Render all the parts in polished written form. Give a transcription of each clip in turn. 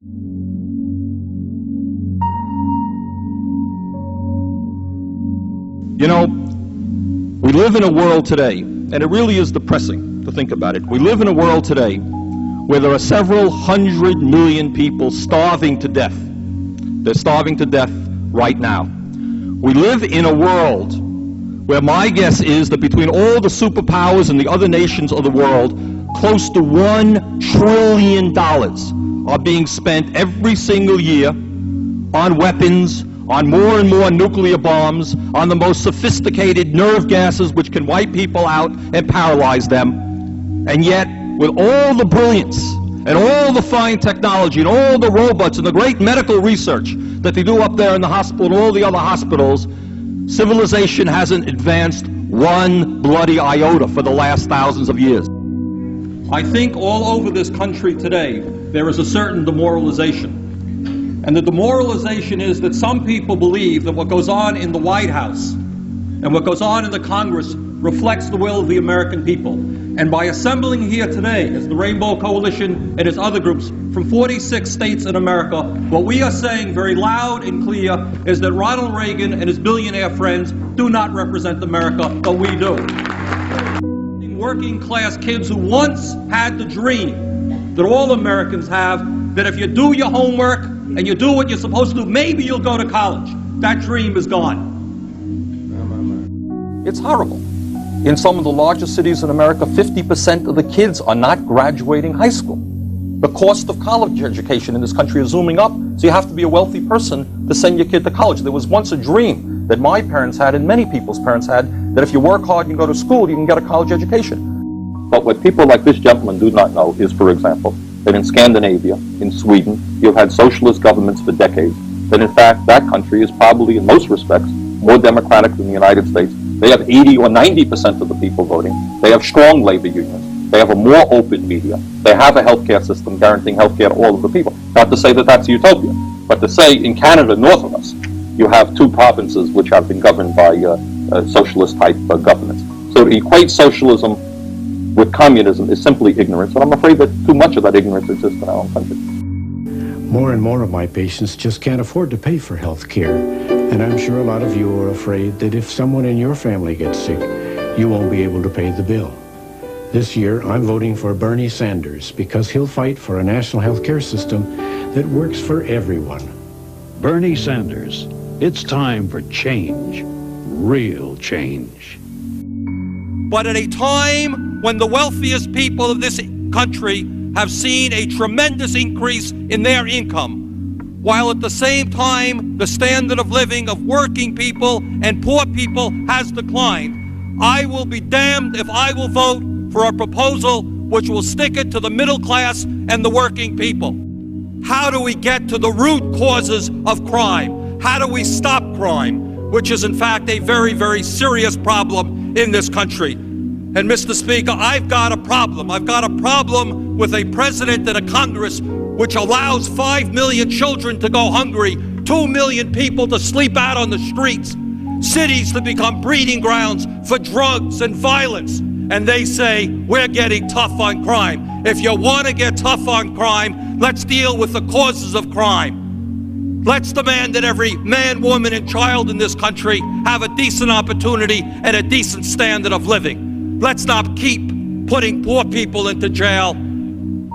You know, we live in a world today, and it really is depressing to think about it. We live in a world today where there are several 100 million people starving to death. They're starving to death right now. We live in a world where my guess is that between all the superpowers and the other nations of the world, close to $1 trillion are being spent every single year on weapons, on more and more nuclear bombs, on the most sophisticated nerve gases which can wipe people out and paralyze them. And yet, with all the brilliance and all the fine technology and all the robots and the great medical research that they do up there in the hospital and all the other hospitals, civilization hasn't advanced one bloody iota for the last thousands of years. I think all over this country today, there is a certain demoralization. And the demoralization is that some people believe that what goes on in the White House and what goes on in the Congress reflects the will of the American people. And by assembling here today as the Rainbow Coalition and as other groups from 46 states in America, what we are saying very loud and clear is that Ronald Reagan and his billionaire friends do not represent America, but we do. Working class kids who once had the dream that all Americans have, that if you do your homework and you do what you're supposed to do, maybe you'll go to college. That dream is gone. It's horrible. In some of the largest cities in America, 50% of the kids are not graduating high school. The cost of college education in this country is zooming up, so you have to be a wealthy person to send your kid to college. There was once a dream that my parents had and many people's parents had, that if you work hard and you go to school, you can get a college education. But what people like this gentleman do not know is, for example, that in Scandinavia, in Sweden, you've had socialist governments for decades, that in fact that country is probably in most respects more democratic than the United States. They have 80 or 90% of the people voting. They have strong labor unions. They have a more open media. They have a healthcare system guaranteeing healthcare to all of the people. Not to say that that's utopia, but to say in Canada, north of us, you have two provinces which have been governed by socialist-type governments. So to equate socialism with communism is simply ignorance, and I'm afraid that too much of that ignorance exists in our own country. More and more of my patients just can't afford to pay for health care, and I'm sure a lot of you are afraid that if someone in your family gets sick, you won't be able to pay the bill. This year, I'm voting for Bernie Sanders because he'll fight for a national health care system that works for everyone. Bernie Sanders, it's time for change, real change. But at a time when the wealthiest people of this country have seen a tremendous increase in their income, while at the same time the standard of living of working people and poor people has declined, I will be damned if I will vote for a proposal which will stick it to the middle class and the working people. How do we get to the root causes of crime? How do we stop crime, which is in fact a very, very serious problem in this country? And Mr. Speaker, I've got a problem. I've got a problem with a president and a Congress which allows 5 million children to go hungry, 2 million people to sleep out on the streets, cities to become breeding grounds for drugs and violence. And they say, we're getting tough on crime. If you want to get tough on crime, let's deal with the causes of crime. Let's demand that every man, woman, and child in this country have a decent opportunity and a decent standard of living. Let's not keep putting poor people into jail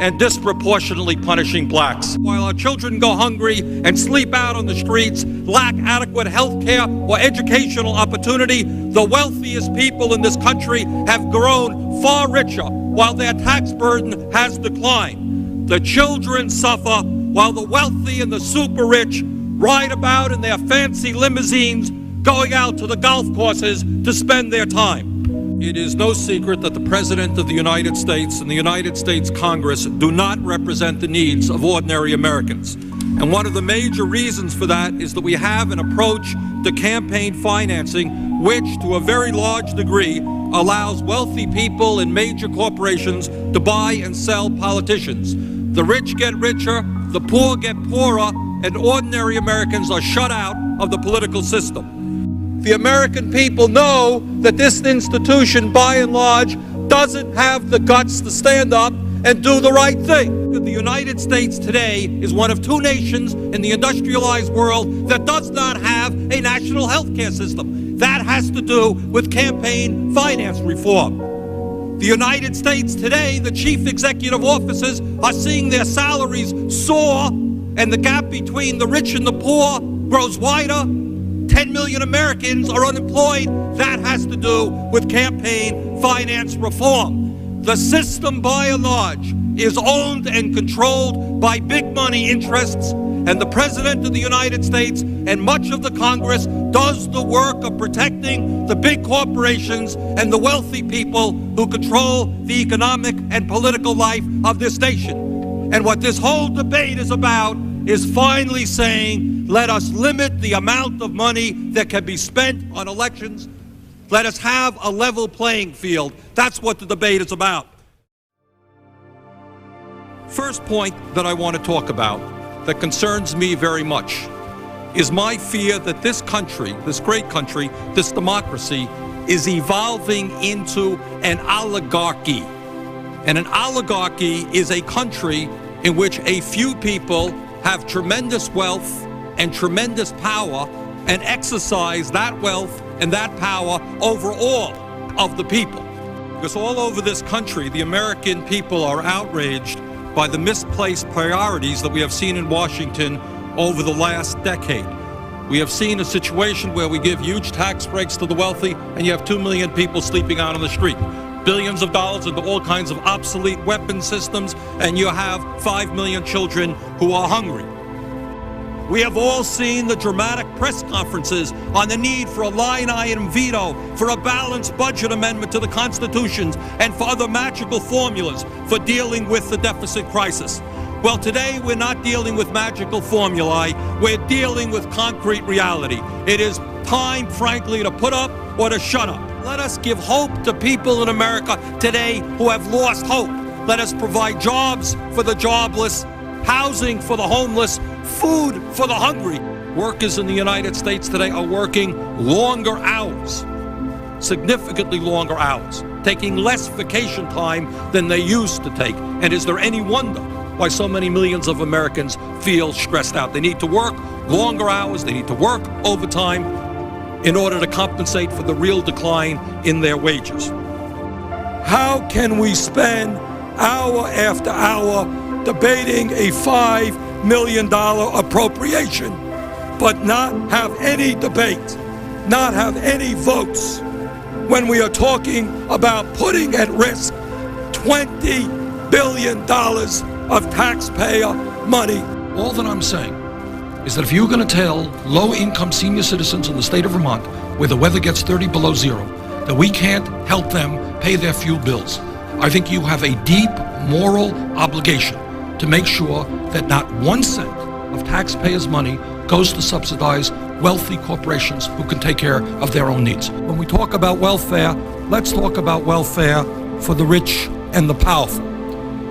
and disproportionately punishing blacks. While our children go hungry and sleep out on the streets, lack adequate health care or educational opportunity, the wealthiest people in this country have grown far richer while their tax burden has declined. The children suffer while the wealthy and the super rich ride about in their fancy limousines going out to the golf courses to spend their time. It is no secret that the President of the United States and the United States Congress do not represent the needs of ordinary Americans. And one of the major reasons for that is that we have an approach to campaign financing which, to a very large degree, allows wealthy people and major corporations to buy and sell politicians. The rich get richer, the poor get poorer, and ordinary Americans are shut out of the political system. The American people know that this institution, by and large, doesn't have the guts to stand up and do the right thing. The United States today is one of two nations in the industrialized world that does not have a national health care system. That has to do with campaign finance reform. The United States today, the chief executive officers are seeing their salaries soar, and the gap between the rich and the poor grows wider. 10 million Americans are unemployed. That has to do with campaign finance reform. The system, by and large, is owned and controlled by big money interests, and the President of the United States and much of the Congress does the work of protecting the big corporations and the wealthy people who control the economic and political life of this nation. And what this whole debate is about is finally saying, let us limit the amount of money that can be spent on elections. Let us have a level playing field. That's what the debate is about. First point that I want to talk about that concerns me very much is my fear that this country, this great country, this democracy, is evolving into an oligarchy. And an oligarchy is a country in which a few people have tremendous wealth and tremendous power and exercise that wealth and that power over all of the people. Because all over this country, the American people are outraged by the misplaced priorities that we have seen in Washington over the last decade. We have seen a situation where we give huge tax breaks to the wealthy, and you have 2 million people sleeping out on the street. Billions of dollars into all kinds of obsolete weapon systems, and you have 5 million children who are hungry. We have all seen the dramatic press conferences on the need for a line item veto, for a balanced budget amendment to the Constitution, and for other magical formulas for dealing with the deficit crisis. Well, today we're not dealing with magical formulae, we're dealing with concrete reality. It is time, frankly, to put up or to shut up. Let us give hope to people in America today who have lost hope. Let us provide jobs for the jobless, housing for the homeless, food for the hungry. Workers in the United States today are working longer hours, significantly longer hours, taking less vacation time than they used to take. And is there any wonder why so many millions of Americans feel stressed out? They need to work longer hours, they need to work overtime in order to compensate for the real decline in their wages. How can we spend hour after hour debating a $5 million appropriation, but not have any debate, not have any votes, when we are talking about putting at risk $20 billion of taxpayer money? All that I'm saying is that if you're going to tell low-income senior citizens in the state of Vermont, where the weather gets 30 below zero, that we can't help them pay their fuel bills, I think you have a deep moral obligation to make sure that not 1 cent of taxpayers' money goes to subsidize wealthy corporations who can take care of their own needs. When we talk about welfare, let's talk about welfare for the rich and the powerful.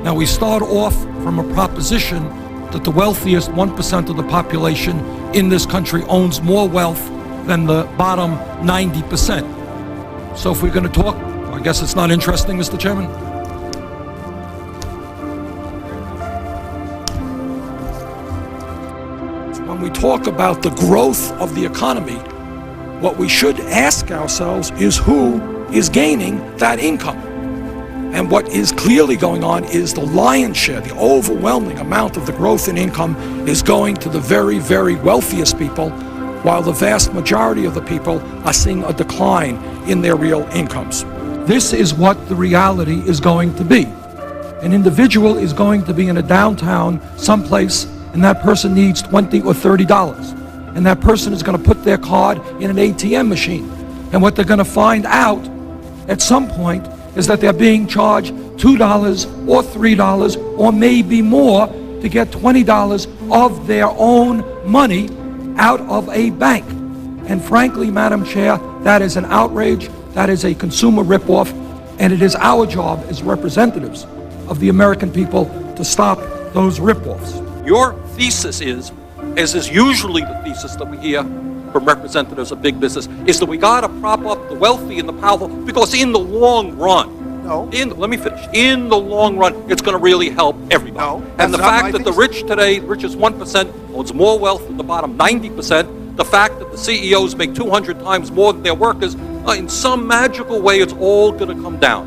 Now, we start off from a proposition that the wealthiest 1% of the population in this country owns more wealth than the bottom 90%. So if we're going to talk, I guess it's not interesting, Mr. Chairman. When we talk about the growth of the economy, what we should ask ourselves is who is gaining that income. And what is clearly going on is the lion's share, the overwhelming amount of the growth in income is going to the very, very wealthiest people, while the vast majority of the people are seeing a decline in their real incomes. This is what the reality is going to be. An individual is going to be in a downtown someplace, and that person needs $20 or $30. And that person is going to put their card in an ATM machine. And what they're going to find out at some point is that they're being charged $2 or $3 or maybe more to get $20 of their own money out of a bank. And frankly, Madam Chair, that is an outrage, that is a consumer ripoff, and it is our job as representatives of the American people to stop those ripoffs. Your thesis is, as is usually the thesis that we hear from representatives of big business, is that we got to prop up the wealthy and the powerful, because in the long run, No. Let me finish. In the long run, it's going to really help everybody. No, and the that's not fact my that the thesis. rich today, the richest 1%, owns more wealth than the bottom 90%, the fact that the CEOs make 200 times more than their workers, in some magical way, it's all going to come down.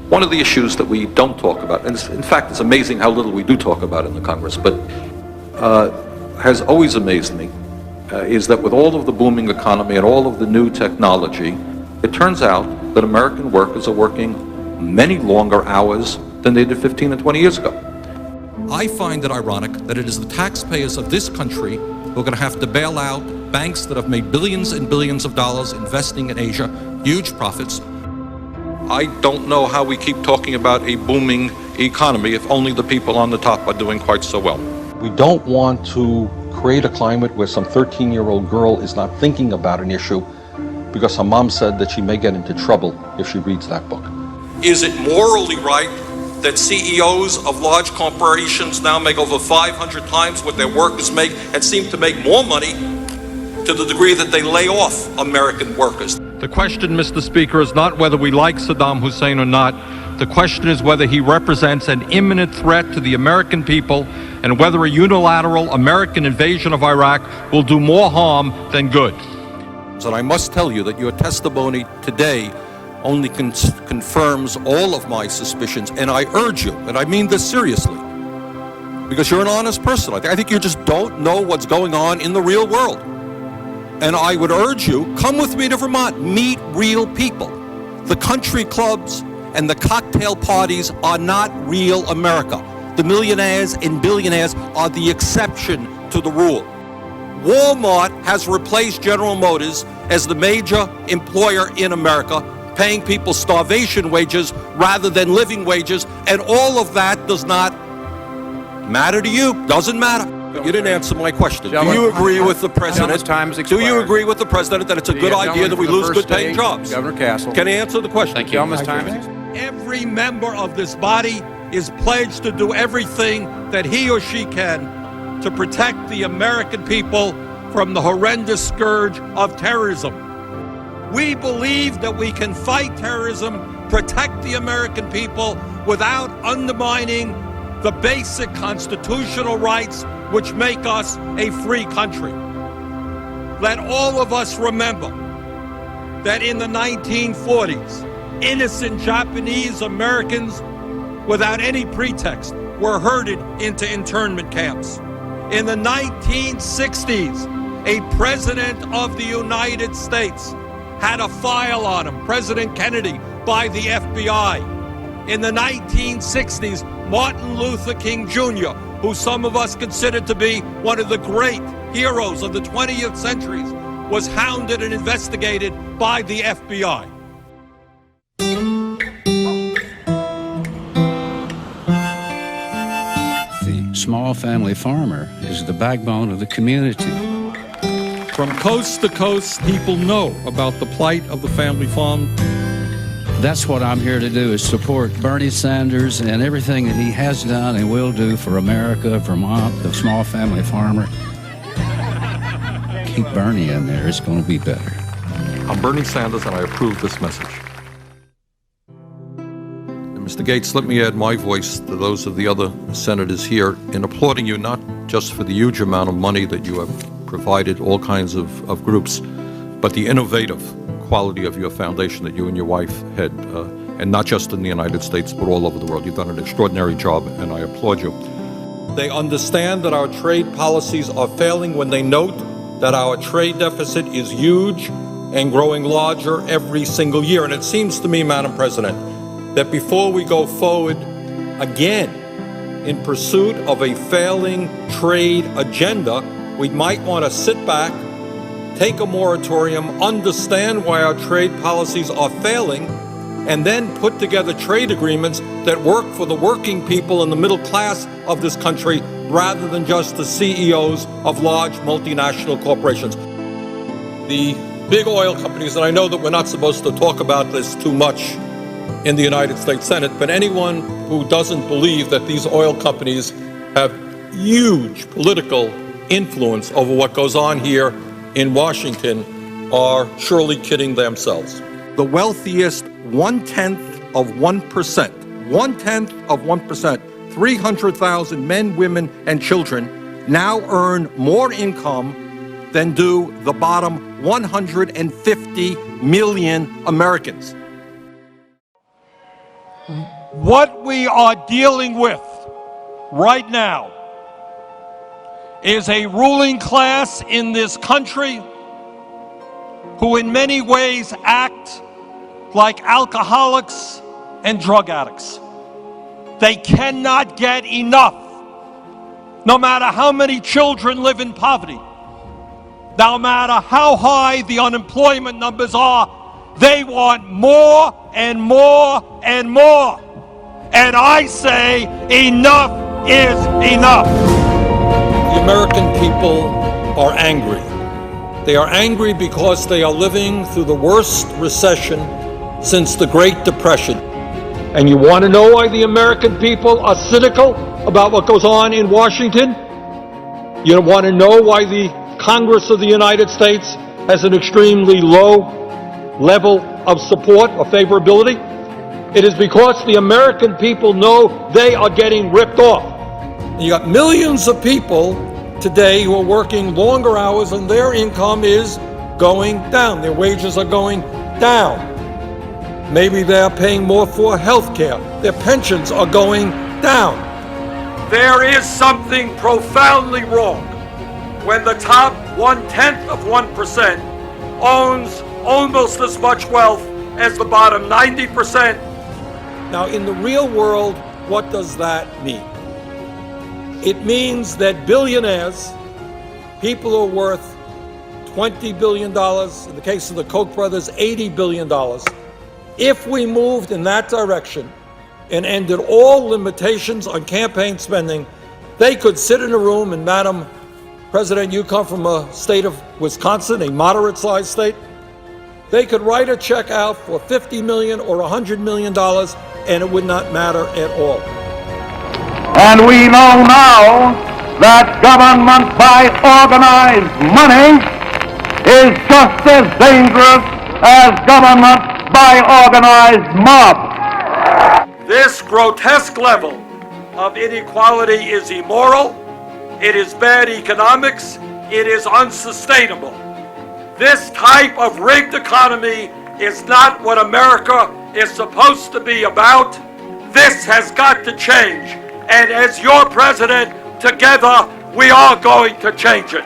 One of the issues that we don't talk about, and in fact, it's amazing how little we do talk about in the Congress, but has always amazed me, is that with all of the booming economy and all of the new technology, it turns out that American workers are working many longer hours than they did 15 and 20 years ago. I find it ironic that it is the taxpayers of this country who are going to have to bail out banks that have made billions and billions of dollars investing in Asia, huge profits. I don't know how we keep talking about a booming economy if only the people on the top are doing quite so well. We don't want to create a climate where some 13-year-old girl is not thinking about an issue because her mom said that she may get into trouble if she reads that book. Is it morally right that CEOs of large corporations now make over 500 times what their workers make and seem to make more money to the degree that they lay off American workers? The question, Mr. Speaker, is not whether we like Saddam Hussein or not. The question is whether he represents an imminent threat to the American people and whether a unilateral American invasion of Iraq will do more harm than good. And I must tell you that your testimony today only confirms all of my suspicions, and I urge you, and I mean this seriously, because you're an honest person. I think you just don't know what's going on in the real world. And I would urge you, come with me to Vermont, meet real people. The country clubs and the cocktail parties are not real America. The millionaires and billionaires are the exception to the rule. Walmart has replaced General Motors as the major employer in America, paying people starvation wages rather than living wages, and all of that does not matter to you. Doesn't matter. You didn't answer my question. Do you agree with the president? Do you agree with the president that it's a good idea that we lose good-paying jobs? Governor Castle. Can he answer the question? Thank you. Gentleman's time is Every member of this body is pledged to do everything that he or she can to protect the American people from the horrendous scourge of terrorism. We believe that we can fight terrorism, protect the American people without undermining the basic constitutional rights which make us a free country. Let all of us remember that in the 1940s, innocent Japanese Americans, without any pretext, were herded into internment camps. In the 1960s, a president of the United States had a file on him, President Kennedy, by the FBI. In the 1960s, Martin Luther King Jr., who some of us considered to be one of the great heroes of the 20th century, was hounded and investigated by the FBI. The small family farmer is the backbone of the community. From coast to coast, people know about the plight of the family farm. That's what I'm here to do, is support Bernie Sanders and everything that he has done and will do for America, Vermont, the small family farmer. Keep Bernie in there, it's going to be better. I'm Bernie Sanders, and I approve this message. And Mr. Gates, let me add my voice to those of the other senators here in applauding you, not just for the huge amount of money that you have provided all kinds of groups, but the innovative quality of your foundation that you and your wife had, and not just in the United States, but all over the world. You've done an extraordinary job, and I applaud you. They understand that our trade policies are failing when they note that our trade deficit is huge and growing larger every single year. And it seems to me, Madam President, that before we go forward again in pursuit of a failing trade agenda, we might want to sit back, take a moratorium, understand why our trade policies are failing, and then put together trade agreements that work for the working people and the middle class of this country rather than just the CEOs of large multinational corporations. The big oil companies, and I know that we're not supposed to talk about this too much in the United States Senate, but anyone who doesn't believe that these oil companies have huge political influence over what goes on here in Washington are surely kidding themselves. The wealthiest 1/10 of 1%, 1/10 of 1%, 300,000 men, women, and children now earn more income than do the bottom 150 million Americans. What we are dealing with right now is a ruling class in this country who in many ways act like alcoholics and drug addicts. They cannot get enough, no matter how many children live in poverty, no matter how high the unemployment numbers are. They want more and more and more. And I say enough is enough. The American people are angry. They are angry because they are living through the worst recession since the Great Depression. And you want to know why the American people are cynical about what goes on in Washington? You want to know why the Congress of the United States has an extremely low level of support or favorability? It is because the American people know they are getting ripped off. You got millions of people today who are working longer hours and their income is going down. Their wages are going down. Maybe they're paying more for health care. Their pensions are going down. There is something profoundly wrong when the top 1/10 of 1% owns almost as much wealth as the bottom 90%. Now, in the real world, what does that mean? It means that billionaires, people who are worth $20 billion, in the case of the Koch brothers, $80 billion, if we moved in that direction and ended all limitations on campaign spending, they could sit in a room, and Madam President, you come from a state of Wisconsin, a moderate-sized state, they could write a check out for $50 million or $100 million, and it would not matter at all. And we know now that government by organized money is just as dangerous as government by organized mob. This grotesque level of inequality is immoral, it is bad economics, it is unsustainable. This type of rigged economy is not what America is supposed to be about. This has got to change. And as your president, together, we are going to change it.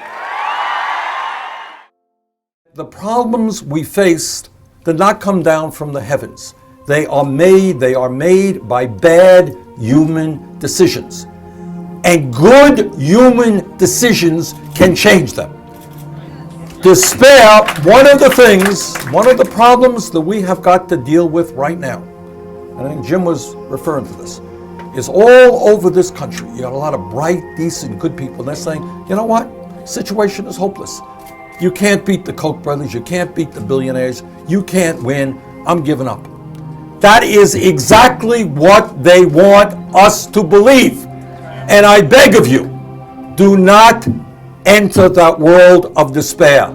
The problems we face did not come down from the heavens. They are made by bad human decisions. And good human decisions can change them. Despair, one of the problems that we have got to deal with right now, and I think Jim was referring to this, is all over this country. You got a lot of bright, decent, good people, and they're saying, you know what? Situation is hopeless. You can't beat the Koch brothers, you can't beat the billionaires, you can't win, I'm giving up. That is exactly what they want us to believe. And I beg of you, do not enter that world of despair.